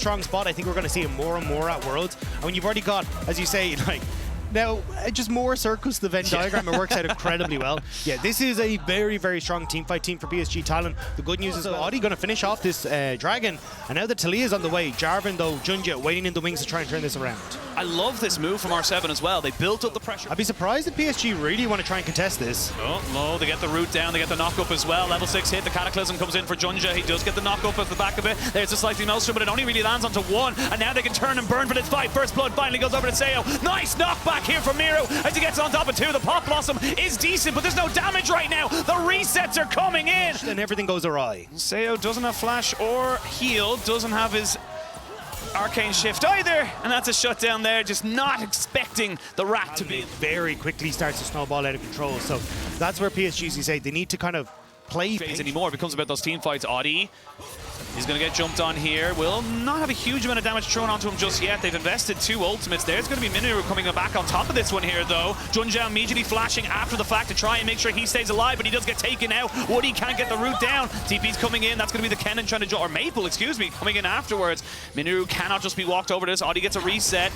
strong spot. I think we're going to see him more and more at Worlds. And when you've already got, as you say, like, now, just more circles to the Venn diagram, it works out incredibly well. Yeah, this is a very, very strong teamfight team for PSG Talon. The good news is Audi going to finish off this Dragon, and now that Talia is on the way, Jarvan, though, Junja waiting in the wings to try and turn this around. I love this move from R7 as well. They built up the pressure. I'd be surprised if PSG really want to try and contest this. Oh, no, they get the root down, they get the knock-up as well. Level 6 hit, the Cataclysm comes in for Junja. He does get the knock-up at the back of it. There's a slightly Maelstrom, but it only really lands onto one, and now they can turn and burn for this fight. First Blood finally goes over to Sayo. Nice knockback here from Miru as he gets on top of two. The Pot Blossom is decent, but there's no damage right now. The resets are coming in. And everything goes awry. Sayo doesn't have flash or heal, doesn't have his arcane shift either, and that's a shutdown there. Just not expecting the rat to be. Very quickly starts to snowball out of control. So that's where PSG, as you say, they need to kind of play anymore. It becomes about those team fights. Audi is going to get jumped on here. Will not have a huge amount of damage thrown onto him just yet. They've invested 2 ultimates. There's going to be Minoru coming back on top of this one here, though. Junja immediately flashing after the fact to try and make sure he stays alive, but he does get taken out. Woody can't get the root down. TP's coming in. That's going to be the Kennen trying to or Maple, excuse me, coming in afterwards. Minoru cannot just be walked over this. Audi gets a reset.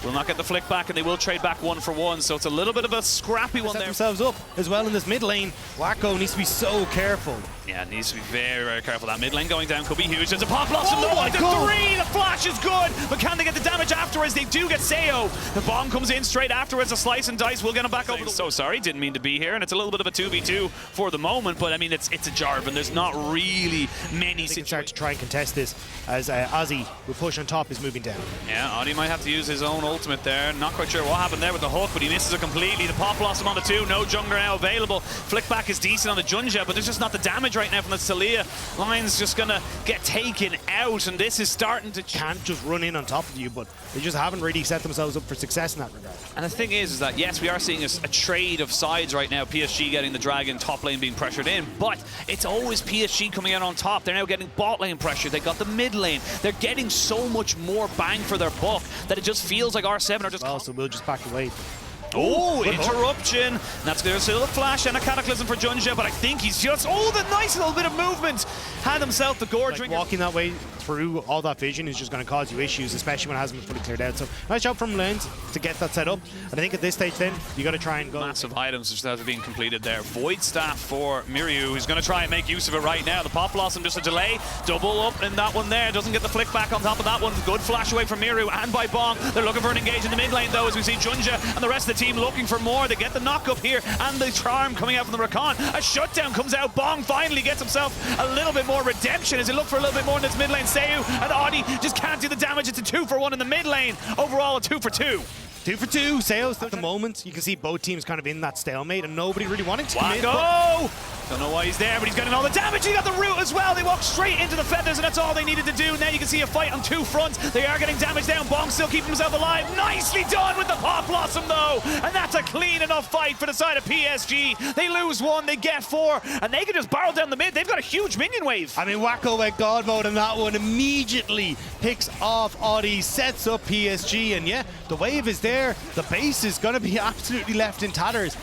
Will not get the flick back, and they will trade back 1 for 1. So it's a little bit of a scrappy one there. Themselves up as well in this mid lane. Wacko needs to be so careful. Yeah, needs to be very, very careful. That mid lane going down could be huge. There's a Pot Blossom. Oh my God. 3. The flash is good, but can they get the damage afterwards? They do get Sayo. The bomb comes in straight afterwards. A slice and dice will get him back over. So sorry, didn't mean to be here, and it's a little bit of a 2v2 for the moment. But I mean, it's a Jarvan. There's not really many situations. Start to try and contest this as Ozzy with push on top is moving down. Yeah, Audi might have to use his own ultimate there. Not quite sure what happened there with the hook, but he misses it completely. The Pot Blossom on the 2. No jungler now available. Flick back is decent on the Junja, but there's just not the damage right now from the Talia. Line's just gonna get taken out, and this is starting to can't just run in on top of you, but they just haven't really set themselves up for success in that regard. And the thing is that yes, we are seeing a trade of sides right now. PSG getting the Dragon, top lane being pressured in, but it's always PSG coming out on top. They're now getting bot lane pressure. They got the mid lane. They're getting so much more bang for their buck that it just feels like R7 are just. Well, so we'll just back away. Oh, interruption. That's there's still a flash and a Cataclysm for Junja, but I think he's just the nice little bit of movement. Had himself the Gorge Ringer. Walking that way through all that vision is just going to cause you issues, especially when it hasn't been fully cleared out. So nice job from Lens to get that set up. And I think at this stage then, you got to try and go. Massive items just have been completed there. Void Staff for Miru, who's going to try and make use of it right now. The Pot Blossom just a delay. Double up in that one there. Doesn't get the flick back on top of that one. Good flash away from Miru and by Bong. They're looking for an engage in the mid lane though, as we see Junja and the rest of the team looking for more. They get the knock up here and the charm coming out from the Rakan. A shutdown comes out. Bong finally gets himself a little bit more redemption as he look for a little bit more in this mid lane. Sayu and Audi just can't do the damage. It's a 2 for 1 in the mid lane. Overall, a 2 for 2. 2 for 2. Sayo's at the moment. You can see both teams kind of in that stalemate and nobody really wanting to commit. Go! Don't know why he's there, but he's getting all the damage. He got the root as well. They walk straight into the feathers, and that's all they needed to do. Now you can see a fight on 2 fronts. They are getting damage down. Bong still keeping himself alive. Nicely done with the Pot Blossom, though. And that's a clean enough fight for the side of PSG. They lose 1, they get 4, and they can just barrel down the mid. They've got a huge minion wave. I mean, Wacko went God mode in that one. Immediately picks off Audi, sets up PSG, and yeah, the wave is there. The base is going to be absolutely left in tatters.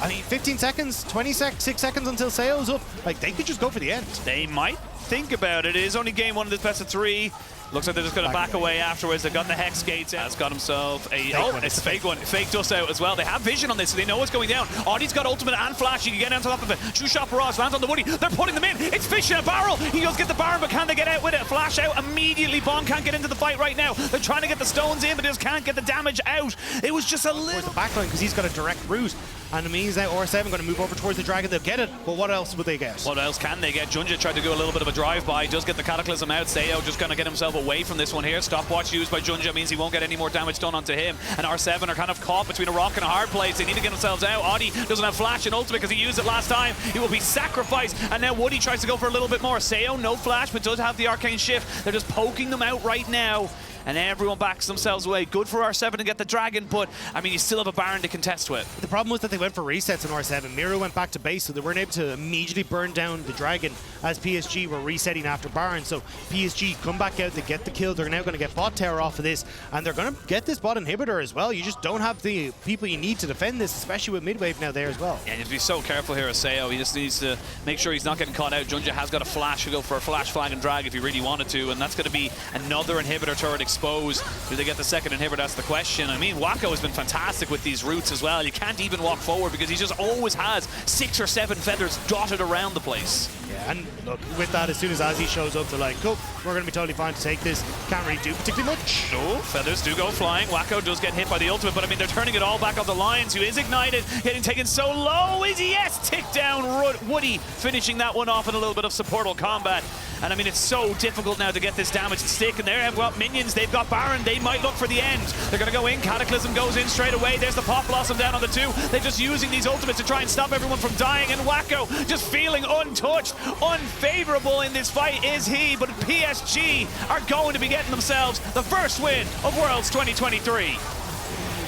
I mean, 15 seconds, 6 seconds until Sayo's up. Like, they could just go for the end. They might think about it. It is only game 1 of this best of 3. Looks like they're just going to back away afterwards. They've got the Hex Gates out. Has got himself a... it's a fake one. Fake dust out as well. They have vision on this, so they know what's going down. Audie's got ultimate and flash. He can get on top of it. True shot for Ross. Lands on the Woody. They're putting them in. It's fish in a barrel. He does get the Baron, but can they get out with it? Flash out immediately. Bong can't get into the fight right now. They're trying to get the stones in, but they just can't get the damage out. It was just a little... Towards the backline, because he's got a direct route. And it means that R7 going to move over towards the Dragon. They'll get it, but what else would they get? What else can they get? Junja tried to do a little bit of a drive-by. Does get the Cataclysm out. Sayo just going to get himself away from this one here. Stopwatch used by Junja means he won't get any more damage done onto him. And R7 are kind of caught between a rock and a hard place. They need to get themselves out. Audi doesn't have flash and ultimate because he used it last time. He will be sacrificed. And now Woody tries to go for a little bit more. Sayo, no flash, but does have the arcane shift. They're just poking them out right now. and everyone backs themselves away. Good for R7 to get the Dragon, but I mean, you still have a Baron to contest with. The problem was that they went for resets in R7. Miro went back to base, so they weren't able to immediately burn down the Dragon as PSG were resetting after Baron. So PSG come back out, they get the kill. They're now going to get bot tower off of this, and they're going to get this bot inhibitor as well. You just don't have the people you need to defend this, especially with midwave now there as well. Yeah, you have to be so careful here, Aseo. He just needs to make sure he's not getting caught out. Junja has got a flash to go for a flash, flag, and drag if he really wanted to, and that's going to be another inhibitor turret exposed. Do they get the second inhibitor? That's the question. I mean, Wako has been fantastic with these routes as well. You can't even walk forward because he just always has 6 or 7 feathers dotted around the place. Yeah, and look, with that, as soon as Azzy shows up, they're like, cool, we're going to be totally fine to take this. Can't really do particularly much. No, feathers do go flying. Wako does get hit by the ultimate, but I mean, they're turning it all back on the Lions, who is ignited, getting taken so low. Is he? Yes, tick down Woody, finishing that one off in a little bit of supportal combat. And I mean, it's so difficult now to get this damage to stick, and they've got minions, they've got Baron, they might look for the end. They're going to go in, Cataclysm goes in straight away, there's the Pop Blossom down on the 2. They're just using these ultimates to try and stop everyone from dying, and Wako just feeling untouched, unfavorable in this fight is he, but PSG are going to be getting themselves the first win of Worlds 2023.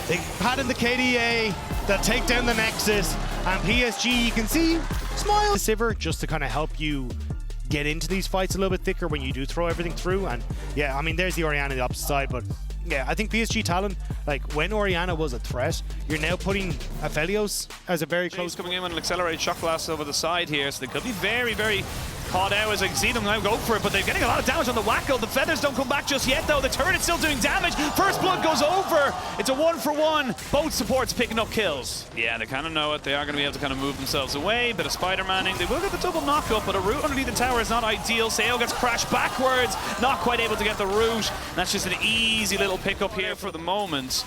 They had in the KDA, they'll take down the Nexus, and PSG, you can see, smile. The Sivir just to kind of help you get into these fights a little bit thicker when you do throw everything through. And yeah, I mean, there's the Orianna on the opposite side, but yeah, I think PSG Talon, like when Orianna was a threat, you're now putting Aphelios as a very close. Coming in with an accelerated shock blast over the side here, so they could be very, very caught out as I can see them now go for it, but they're getting a lot of damage on the Wako. The feathers don't come back just yet though. The turret's still doing damage. First blood goes over. It's a 1-for-1. Both supports picking up kills. Yeah, they kind of know it. They are going to be able to kind of move themselves away. Bit of Spider-Manning. They will get the double knock-up, but a route underneath the tower is not ideal. Seo gets crashed backwards. Not quite able to get the route. That's just an easy little pickup here for the moment.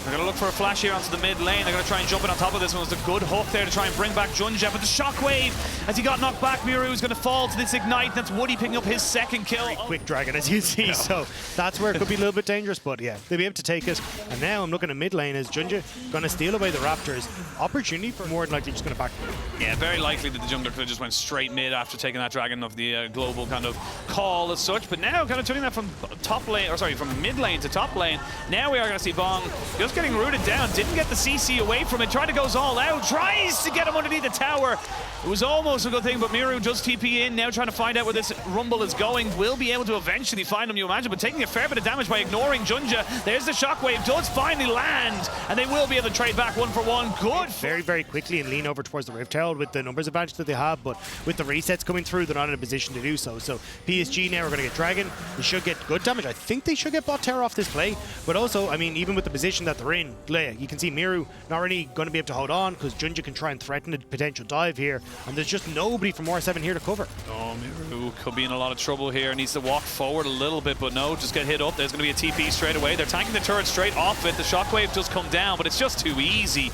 They're going to look for a flash here onto the mid lane. They're going to try and jump in on top of this one. It's a good hook there to try and bring back Junja. But the shockwave, as he got knocked back, Miru is going to fall to this ignite. That's Woody picking up his second kill. Very quick Dragon, as you see. So that's where it could be a little bit dangerous. But yeah, they'll be able to take it. And now I'm looking at mid lane as Junja going to steal away the Raptors. Opportunity for more than likely just going to back. Yeah, very likely that the jungler could have just went straight mid after taking that Dragon of the global kind of call as such. But now kind of turning that from top lane, or sorry, from mid lane to top lane. Now we are going to see Bong just getting rooted down. Didn't get the CC away from it. Tried to goes all out. Tries to get him underneath the tower. It was almost a good thing, but Miru does TP in. Now trying to find out where this rumble is going. Will be able to eventually find him, you imagine, but taking a fair bit of damage by ignoring Junja. There's the shockwave. Does finally land, and they will be able to trade back 1-for-1. Good. Very, very quickly and lean over towards the Rift Herald with the numbers advantage that they have, but with the resets coming through, they're not in a position to do so. So PSG now are going to get Dragon. They should get good damage. I think they should get bot tower off this play, but also, I mean, even with the position that they're in, you can see Miru not really going to be able to hold on because Junja can try and threaten a potential dive here, and there's just nobody from R7 here to cover. Oh, Miru could be in a lot of trouble here. Needs to walk forward a little bit, but no, just get hit up. There's going to be a TP straight away. They're tanking the turret straight off it. The shockwave does come down, but it's just too easy.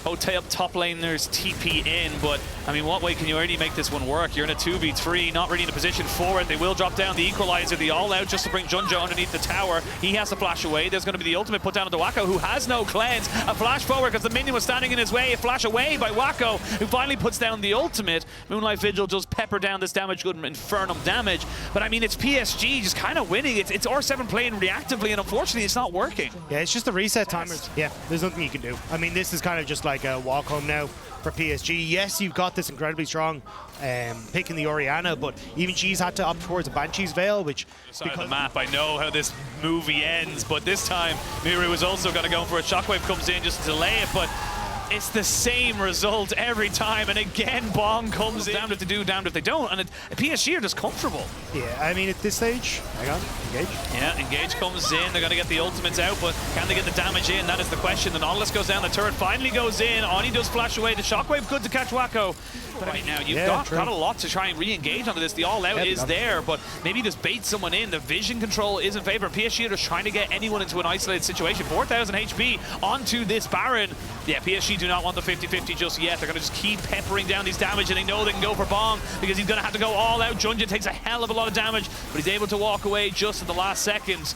Hotel top laners TP in, but I mean, what way can you already make this one work? You're in a 2v3, not really in a position for it. They will drop down the equalizer, the all-out, just to bring Junja underneath the tower. He has to flash away. There's going to be the ultimate put down on Wako, who has no cleanse. A flash forward because the minion was standing in his way. A flash away by Wako, who finally puts down the ultimate. Moonlight Vigil does pepper down this damage, good infernum damage. But I mean, it's PSG just kind of winning. It's R7 playing reactively, and unfortunately, it's not working. Yeah, it's just the reset timers. Yeah, there's nothing you can do. I mean, this is kind of just like a walk home now for PSG. Yes, you've got this incredibly strong pick in the Orianna, but even she's had to opt towards a Banshee's Veil, which because the map, I know how this movie ends, but this time Miru is also going to go for a shockwave, comes in just to delay it, but it's the same result every time, and again Bong comes in. Damned if they do, damned if they don't, and PSG are just comfortable. Yeah, I mean, at this stage, hang on, engage. Yeah, engage comes in, they're going to get the ultimates out, but can they get the damage in? That is the question. The Nautilus goes down, the turret finally goes in, Oni does flash away, the shockwave good to catch Wako. But right now, you've got a lot to try and re-engage onto this. The all-out is there, but maybe just bait someone in. The vision control is in favor. PSG are just trying to get anyone into an isolated situation. 4,000 HP onto this Baron. Yeah, PSG do not want the 50-50 just yet. They're going to just keep peppering down these damage, and they know they can go for Bong because he's going to have to go all out. Junja takes a hell of a lot of damage, but he's able to walk away just at the last seconds.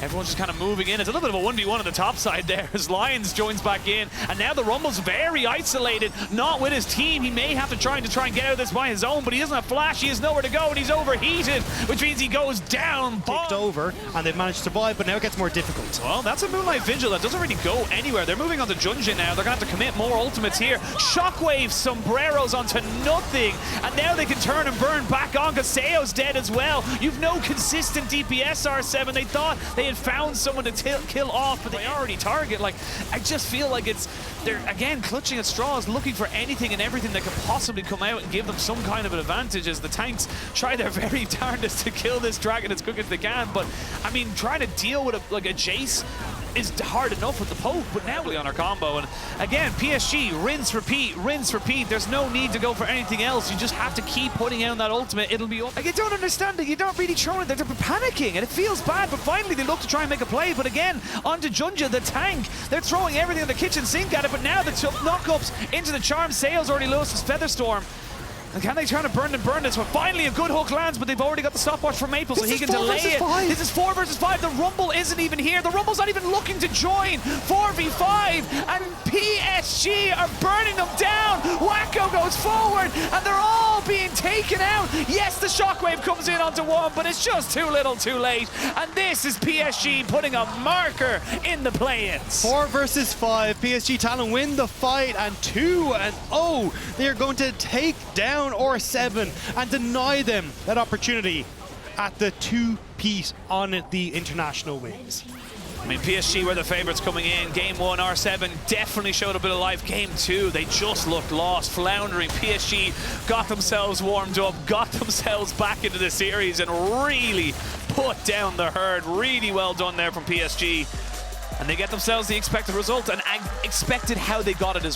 Everyone's just kind of moving in. It's a little bit of a 1v1 on the top side there as Lions joins back in. And now the Rumble's very isolated, not with his team. He may have to try and get out of this by his own, but he doesn't have flash. He has nowhere to go, and he's overheated, which means he goes down. Kicked over, and they've managed to survive, but now it gets more difficult. Well, that's a Moonlight Vigil that doesn't really go anywhere. They're moving on to Junjin now. They're going to have to commit more ultimates here. Shockwave sombreros onto nothing, and now they can turn and burn back on because Seo's dead as well. You've no consistent DPS, R7. They thought they had found someone to kill off, but they already target. Like, I just feel like they're again clutching at straws, looking for anything and everything that could possibly come out and give them some kind of an advantage as the tanks try their very darndest to kill this dragon as quick as they can. But I mean, trying to deal with a Jace is hard enough with the poke, but now on our combo. And again, PSG, rinse, repeat. There's no need to go for anything else. You just have to keep putting out that ultimate. It'll be up. Like, I don't understand it. You don't really throw it. They're panicking, and it feels bad, but finally they look to try and make a play. But again, onto Junja, the tank. They're throwing everything in the kitchen sink at it, but now the knock-ups into the charm. Sales already lost his Featherstorm. And can they try to burn this? Well, finally a good hook lands, but they've already got the stopwatch from Maple, so he can delay it. This is 4 versus 5. The Rumble isn't even here. The Rumble's not even looking to join. 4v5, and PSG are burning them down. Wacko goes forward, and they're all being taken out. Yes, the Shockwave comes in onto one, but it's just too little too late. And this is PSG putting a marker in the play-ins. 4 versus 5. PSG Talon win the fight, and 2-0. They are going to take down R7 and deny them that opportunity at the 2-piece on the international wings. I mean, PSG were the favourites coming in. Game 1, R7 definitely showed a bit of life. Game 2, they just looked lost, floundering. PSG got themselves warmed up, got themselves back into the series, and really put down the herd. Really well done there from PSG. And they get themselves the expected result, and expected how they got it as well.